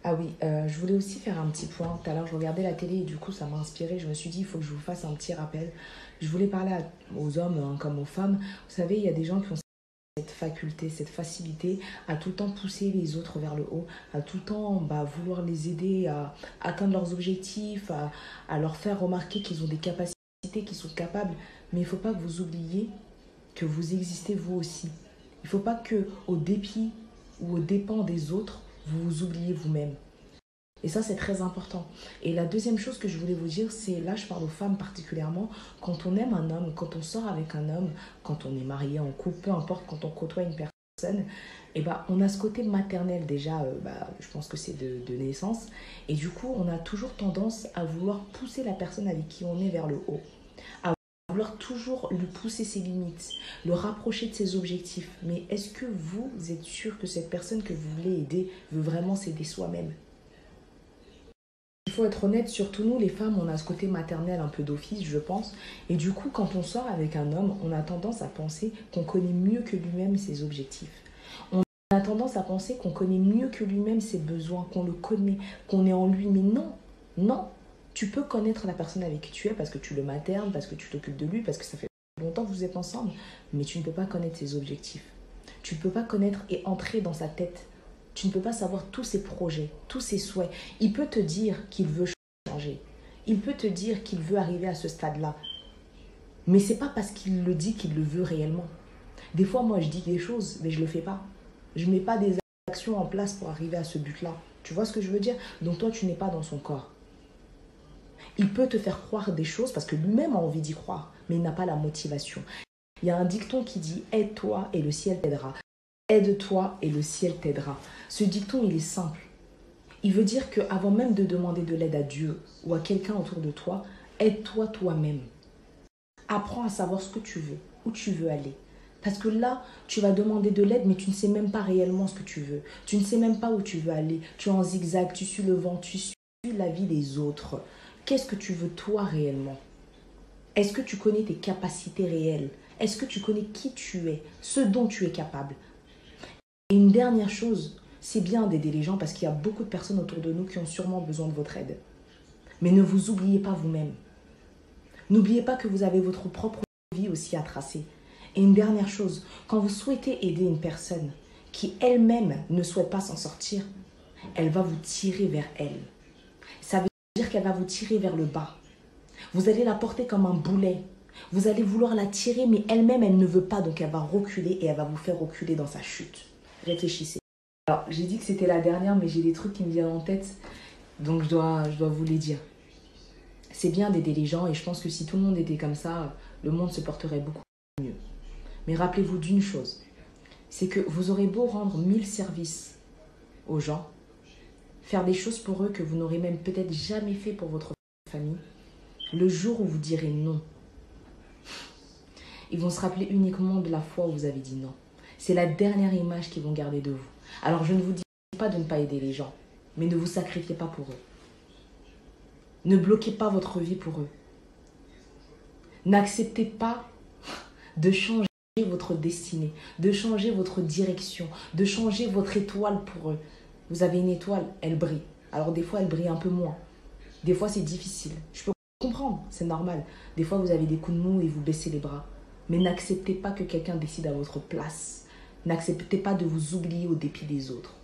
Ah oui, je voulais aussi faire un petit point. Tout à l'heure, je regardais la télé et du coup, ça m'a inspiré. Je me suis dit, il faut que je vous fasse un petit rappel. Je voulais parler aux hommes hein, comme aux femmes. Vous savez, il y a des gens qui ont cette faculté, cette facilité à tout le temps pousser les autres vers le haut, à tout le temps vouloir les aider à atteindre leurs objectifs, à leur faire remarquer qu'ils ont des capacités, qu'ils sont capables. Mais il ne faut pas que vous oubliez que vous existez vous aussi. Il ne faut pas que, au dépit ou aux dépens des autres, vous vous oubliez vous-même. Et ça, c'est très important. Et la deuxième chose que je voulais vous dire, c'est, là, je parle aux femmes particulièrement, quand on aime un homme, quand on sort avec un homme, quand on est marié, en couple, peu importe, quand on côtoie une personne, on a ce côté maternel déjà, je pense que c'est de naissance. Et du coup, on a toujours tendance à vouloir pousser la personne avec qui on est vers le haut. À vouloir toujours lui pousser ses limites, le rapprocher de ses objectifs. Mais est-ce que vous êtes sûr que cette personne que vous voulez aider veut vraiment s'aider soi-même? Il faut être honnête, surtout nous les femmes, on a ce côté maternel un peu d'office, je pense. Et du coup, quand on sort avec un homme, on a tendance à penser qu'on connaît mieux que lui-même ses objectifs. On a tendance à penser qu'on connaît mieux que lui-même ses besoins, qu'on le connaît, qu'on est en lui. Mais non, non. Tu peux connaître la personne avec qui tu es parce que tu le maternes, parce que tu t'occupes de lui, parce que ça fait longtemps que vous êtes ensemble. Mais tu ne peux pas connaître ses objectifs. Tu ne peux pas connaître et entrer dans sa tête. Tu ne peux pas savoir tous ses projets, tous ses souhaits. Il peut te dire qu'il veut changer. Il peut te dire qu'il veut arriver à ce stade-là. Mais c'est pas parce qu'il le dit qu'il le veut réellement. Des fois, moi, je dis des choses, mais je le fais pas. Je mets pas des actions en place pour arriver à ce but-là. Tu vois ce que je veux dire? Donc toi, tu n'es pas dans son corps. Il peut te faire croire des choses parce que lui-même a envie d'y croire, mais il n'a pas la motivation. Il y a un dicton qui dit « Aide-toi et le ciel t'aidera ». Aide-toi et le ciel t'aidera. Ce dicton, il est simple. Il veut dire qu'avant même de demander de l'aide à Dieu ou à quelqu'un autour de toi, aide-toi toi-même. Apprends à savoir ce que tu veux, où tu veux aller. Parce que là, tu vas demander de l'aide, mais tu ne sais même pas réellement ce que tu veux. Tu ne sais même pas où tu veux aller. Tu es en zigzag, tu suis le vent, tu suis la vie des autres. Qu'est-ce que tu veux toi réellement? Est-ce que tu connais tes capacités réelles? Est-ce que tu connais qui tu es, ce dont tu es capable? Et une dernière chose, c'est bien d'aider les gens parce qu'il y a beaucoup de personnes autour de nous qui ont sûrement besoin de votre aide. Mais ne vous oubliez pas vous-même. N'oubliez pas que vous avez votre propre vie aussi à tracer. Et une dernière chose, quand vous souhaitez aider une personne qui elle-même ne souhaite pas s'en sortir, elle va vous tirer vers elle. Ça veut dire qu'elle va vous tirer vers le bas. Vous allez la porter comme un boulet. Vous allez vouloir la tirer, mais elle-même, elle ne veut pas, donc elle va reculer et elle va vous faire reculer dans sa chute. Réfléchissez. Alors, j'ai dit que c'était la dernière, mais j'ai des trucs qui me viennent en tête, donc je dois vous les dire. C'est bien d'aider les gens et je pense que si tout le monde était comme ça, le monde se porterait beaucoup mieux. Mais rappelez-vous d'une chose, c'est que vous aurez beau rendre 1000 services aux gens, faire des choses pour eux que vous n'aurez même peut-être jamais fait pour votre famille, le jour où vous direz non, ils vont se rappeler uniquement de la fois où vous avez dit non. C'est la dernière image qu'ils vont garder de vous. Alors je ne vous dis pas de ne pas aider les gens, mais ne vous sacrifiez pas pour eux. Ne bloquez pas votre vie pour eux. N'acceptez pas de changer votre destinée, de changer votre direction, de changer votre étoile pour eux. Vous avez une étoile, elle brille. Alors des fois, elle brille un peu moins. Des fois, c'est difficile. Je peux comprendre, c'est normal. Des fois, vous avez des coups de mou et vous baissez les bras. Mais n'acceptez pas que quelqu'un décide à votre place. N'acceptez pas de vous oublier au dépit des autres.